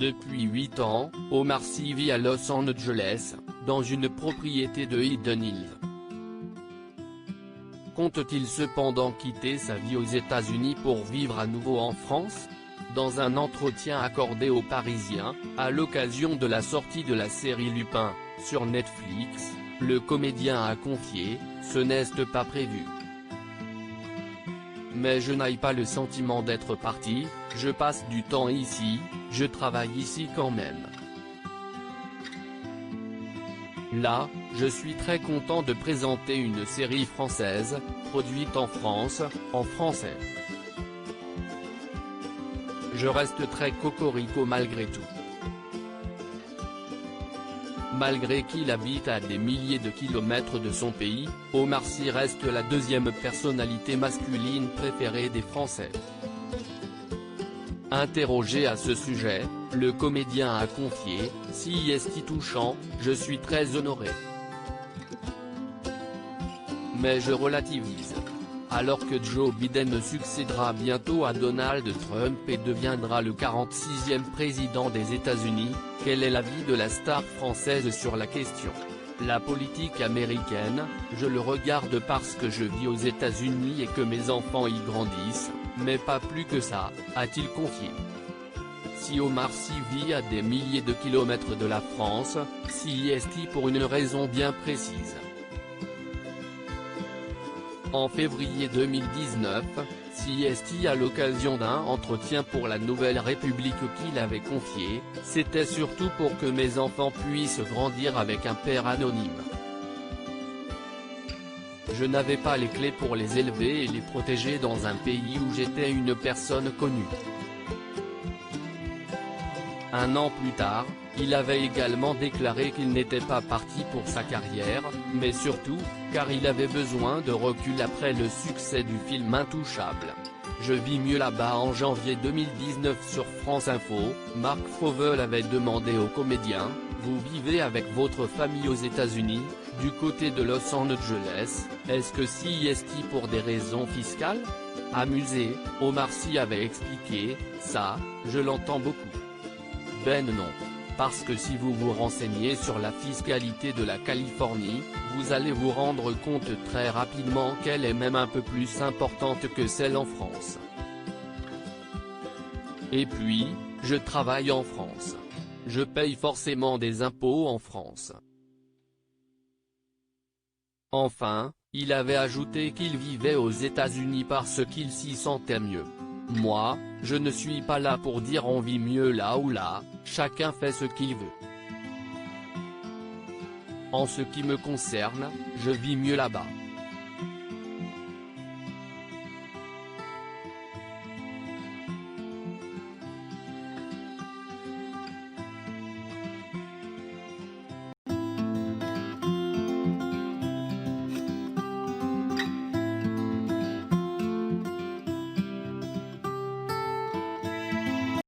Depuis 8 ans, Omar Sy vit à Los Angeles, dans une propriété de Hidden Hills. Compte-t-il cependant quitter sa vie aux États-Unis pour vivre à nouveau en France? Dans un entretien accordé aux Parisiens, à l'occasion de la sortie de la série Lupin, sur Netflix, le comédien a confié « Ce n'est pas prévu. Mais je n'ai pas le sentiment d'être parti, je passe du temps ici, je travaille ici quand même. Là, je suis très content de présenter une série française, produite en France, en français. Je reste très cocorico malgré tout. Malgré qu'il habite à des milliers de kilomètres de son pays, Omar Sy reste la deuxième personnalité masculine préférée des Français. Interrogé à ce sujet, le comédien a confié « Si est touchant, je suis très honoré. Mais je relativise. Alors que Joe Biden succédera bientôt à Donald Trump et deviendra le 46e président des États-Unis, quel est l'avis de la star française sur la question? La politique américaine, je le regarde parce que je vis aux États-Unis et que mes enfants y grandissent, mais pas plus que ça, a-t-il confié. Si Omar Sy vit à des milliers de kilomètres de la France, Sy est pour une raison bien précise. En février 2019, Sy est à l'occasion d'un entretien pour la Nouvelle République qu'il avait confié, c'était surtout pour que mes enfants puissent grandir avec un père anonyme. Je n'avais pas les clés pour les élever et les protéger dans un pays où j'étais une personne connue. Un an plus tard, il avait également déclaré qu'il n'était pas parti pour sa carrière, mais surtout, car il avait besoin de recul après le succès du film Intouchable. Je vis mieux là-bas. En janvier 2019 sur France Info, Marc Fauvel avait demandé au comédien « Vous vivez avec votre famille aux États-Unis, du côté de Los Angeles, est-ce que Sy est pour des raisons fiscales ?» Amusé, Omar Sy avait expliqué « Ça, je l'entends beaucoup. Ben non. Parce que si vous vous renseignez sur la fiscalité de la Californie, vous allez vous rendre compte très rapidement qu'elle est même un peu plus importante que celle en France. Et puis, je travaille en France. Je paye forcément des impôts en France. Enfin, il avait ajouté qu'il vivait aux États-Unis parce qu'il s'y sentait mieux. Moi, je ne suis pas là pour dire on vit mieux là ou là, chacun fait ce qu'il veut. En ce qui me concerne, je vis mieux là-bas.